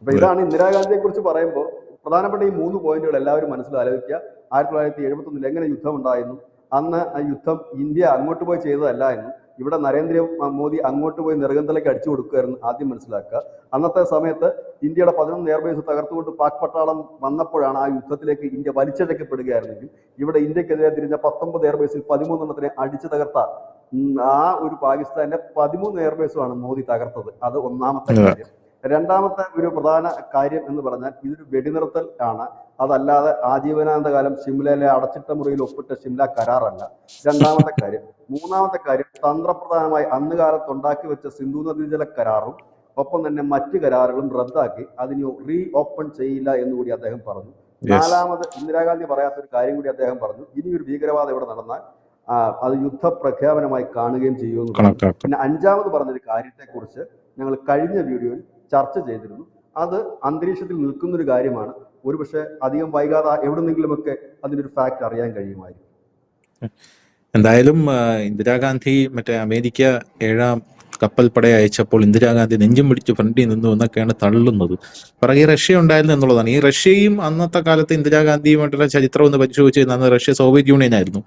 അപ്പൊ ഇതാണ് ഇന്ദിരാഗാന്ധിയെ കുറിച്ച് പറയുമ്പോൾ പ്രധാനപ്പെട്ട ഈ 3 പോയിന്റുകൾ എല്ലാവരും മനസ്സിൽ ആലോചിക്കുക. 1971 എങ്ങനെ യുദ്ധം ഉണ്ടായിരുന്നു, അന്ന് ആ യുദ്ധം ഇന്ത്യ അങ്ങോട്ട് പോയി ചെയ്തതല്ല എന്നും ഇവിടെ നരേന്ദ്രമോദി അങ്ങോട്ട് പോയി നെറുകന്തലേക്ക് അടിച്ചു കൊടുക്കുമായിരുന്നു ആദ്യം മനസ്സിലാക്കുക. അന്നത്തെ സമയത്ത് ഇന്ത്യയുടെ 11 എയർബേസ് തകർത്തുകൊണ്ട് പാക് പട്ടാളം വന്നപ്പോഴാണ് ആ യുദ്ധത്തിലേക്ക് ഇന്ത്യ വലിച്ചഴക്കപ്പെടുകയായിരുന്നെങ്കിൽ ഇവിടെ ഇന്ത്യക്കെതിരെ തിരിഞ്ഞ 19 എയർബേസിൽ 13 അടിച്ചു തകർത്ത ആ ഒരു പാകിസ്ഥാന്റെ 13 എയർബേസുമാണ് മോദി തകർത്തത്. അത് ഒന്നാമത്തെ കാര്യം. രണ്ടാമത്തെ ഒരു പ്രധാന കാര്യം എന്ന് പറഞ്ഞാൽ ഇതൊരു വെടിനിർത്തൽ ആണ്, അതല്ലാതെ ആജീവനാന്തകാലം ഷിംലയിലെ അടച്ചിട്ട മുറിയിൽ ഒപ്പിട്ട ഷിംല കരാറല്ല. രണ്ടാമത്തെ കാര്യം. മൂന്നാമത്തെ കാര്യം, തന്ത്രപ്രധാനമായി അന്ന് കാലത്ത് ഉണ്ടാക്കി വെച്ച സിന്ധു നദീജല കരാറും ഒപ്പം തന്നെ മറ്റ് കരാറുകളും റദ്ദാക്കി അതിന് റീ ഓപ്പൺ ചെയ്യില്ല എന്നുകൂടി അദ്ദേഹം പറഞ്ഞു. നാലാമത്, ഇന്ദിരാഗാന്ധി പറയാത്തൊരു കാര്യം കൂടി അദ്ദേഹം പറഞ്ഞു, ഇനി ഒരു ഭീകരവാദം ഇവിടെ നടന്നാൽ അത് യുദ്ധപ്രഖ്യാപനമായി കാണുകയും ചെയ്യുമെന്ന് പറഞ്ഞു. പിന്നെ അഞ്ചാമത് പറഞ്ഞൊരു കാര്യത്തെക്കുറിച്ച് ഞങ്ങൾ കഴിഞ്ഞ വീഡിയോയിൽ ചർച്ച ചെയ്തിരുന്നു. അത് അന്തരീക്ഷത്തിൽ നിൽക്കുന്നൊരു കാര്യമാണ്. ഒരുപക്ഷെ അധികം വൈകാതെ എവിടെന്നെങ്കിലുമൊക്കെ അതിനൊരു ഫാക്ട് അറിയാൻ കഴിയുമായിരിക്കും.
എന്തായാലും ഇന്ദിരാഗാന്ധി മറ്റേ അമേരിക്ക 7ാം കപ്പൽപ്പട അയച്ചപ്പോൾ ഇന്ദിരാഗാന്ധി നെഞ്ചും പിടിച്ച് ഫ്രണ്ടിൽ നിന്നു എന്നൊക്കെയാണ് തള്ളുന്നത്. പിറകെ റഷ്യ ഉണ്ടായിരുന്നു എന്നുള്ളതാണ്. ഈ റഷ്യയും അന്നത്തെ കാലത്ത് ഇന്ദിരാഗാന്ധിയുമായിട്ടുള്ള ചരിത്രം ഒന്ന് പരിശോധിച്ച് അന്ന് റഷ്യ സോവിയറ്റ് യൂണിയൻ ആയിരുന്നു.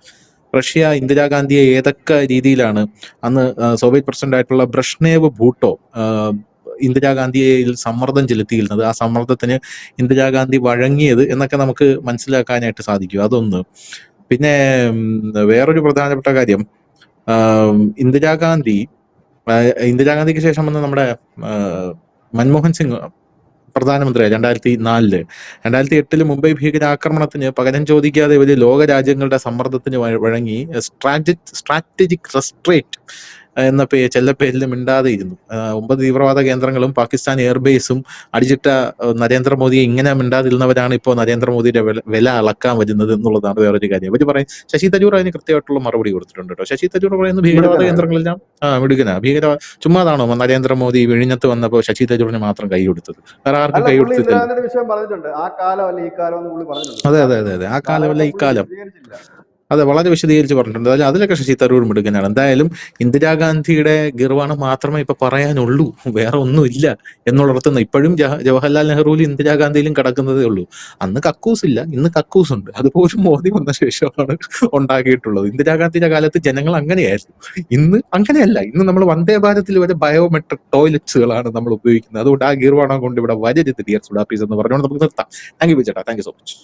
റഷ്യ ഇന്ദിരാഗാന്ധിയെ ഏതൊക്കെ രീതിയിലാണ് അന്ന് സോവിയറ്റ് പ്രസിഡന്റ് ആയിട്ടുള്ള ബ്രഷ്നേവ് ഭൂട്ടോ ഇന്ദിരാഗാന്ധിയിൽ സമ്മർദ്ദം ചെലുത്തിയിരുന്നത്, ആ സമ്മർദ്ദത്തിന് ഇന്ദിരാഗാന്ധി വഴങ്ങിയത് എന്നൊക്കെ നമുക്ക് മനസ്സിലാക്കാനായിട്ട് സാധിക്കും. അതൊന്ന്. പിന്നെ വേറൊരു പ്രധാനപ്പെട്ട കാര്യം, ഇന്ദിരാഗാന്ധിക്ക് ശേഷം വന്ന നമ്മുടെ മൻമോഹൻ സിംഗ് പ്രധാനമന്ത്രിയായി 2004. 2008 മുംബൈ ഭീകരാക്രമണത്തിന് പകരം ചോദിക്കാതെ ഇവര് ലോക രാജ്യങ്ങളുടെ സമ്മർദ്ദത്തിന് വഴങ്ങി സ്ട്രാറ്റജിക് റെസ്ട്രേറ്റ് എന്ന ചെല്ലപ്പേരിൽ മിണ്ടാതെ ഇരുന്നു. 9 തീവ്രവാദ കേന്ദ്രങ്ങളും പാകിസ്ഥാൻ എയർബേസും അടിച്ചിട്ട നരേന്ദ്രമോദിയെ ഇങ്ങനെ മിണ്ടാതിരുന്നവരാണ് ഇപ്പോൾ നരേന്ദ്രമോദിയുടെ വില അളക്കാൻ വരുന്നത് എന്നുള്ളതാണ് വേറൊരു കാര്യം. ഇവര് പറയും, ശശി തരൂർ അതിന് കൃത്യമായിട്ടുള്ള മറുപടി കൊടുത്തിട്ടുണ്ട് കേട്ടോ. ശശി തരൂർ പറയുന്ന ഭീകരവാദ കേന്ദ്രങ്ങളെല്ലാം മിടുക്കന ചുമ്മാതാണോ നരേന്ദ്രമോദി വിഴിഞ്ഞത്ത് വന്നപ്പോൾ ശശി തരൂരിന് മാത്രം കൈ കൊടുത്തത്? വേറെ ആർക്കും കൈ കൊടുത്തില്ല. അതെ അതെ അതെ അതെ, ആ കാലമല്ല ഈ കാലം. അതെ, വളരെ വിശദീകരിച്ച് പറഞ്ഞിട്ടുണ്ട്. അതിലൊക്കെ ശശി തരൂർ മിടുക്കനാണ്. എന്തായാലും ഇന്ദിരാഗാന്ധിയുടെ ഗർവാണ് മാത്രമേ ഇപ്പൊ പറയാനുള്ളൂ, വേറെ ഒന്നുമില്ല എന്നുള്ളടത്തുനിന്ന്. ഇപ്പോഴും ജവഹർലാൽ നെഹ്റുവിലും ഇന്ദിരാഗാന്ധിയിലും കിടക്കുന്നതേ ഉള്ളൂ. അന്ന് കക്കൂസ് ഇല്ല, ഇന്ന് കക്കൂസ് ഉണ്ട്. അതുപോലും മോദി വന്ന ശേഷമാണ് ഉണ്ടാക്കിയിട്ടുള്ളത്. ഇന്ദിരാഗാന്ധിയുടെ കാലത്ത് ജനങ്ങൾ അങ്ങനെയായിരുന്നു, ഇന്ന് അങ്ങനെയല്ല. ഇന്ന് നമ്മൾ വന്ദേ ഭാരതിൽ വരെ ബയോമെട്രിക് ടോയ്ലറ്റ്സുകളാണ് നമ്മൾ ഉപയോഗിക്കുന്നത്. അതുകൊണ്ട് ആ ഗീർവാണം കൊണ്ട് ഇവിടെ വരരുത് ഡിയർ സുഡാപ്പീസ് എന്ന് പറഞ്ഞുകൊണ്ട് നമുക്ക് നിർത്താം. താങ്ക് യു ചേട്ടാ, താങ്ക് യു സോ മച്ച്.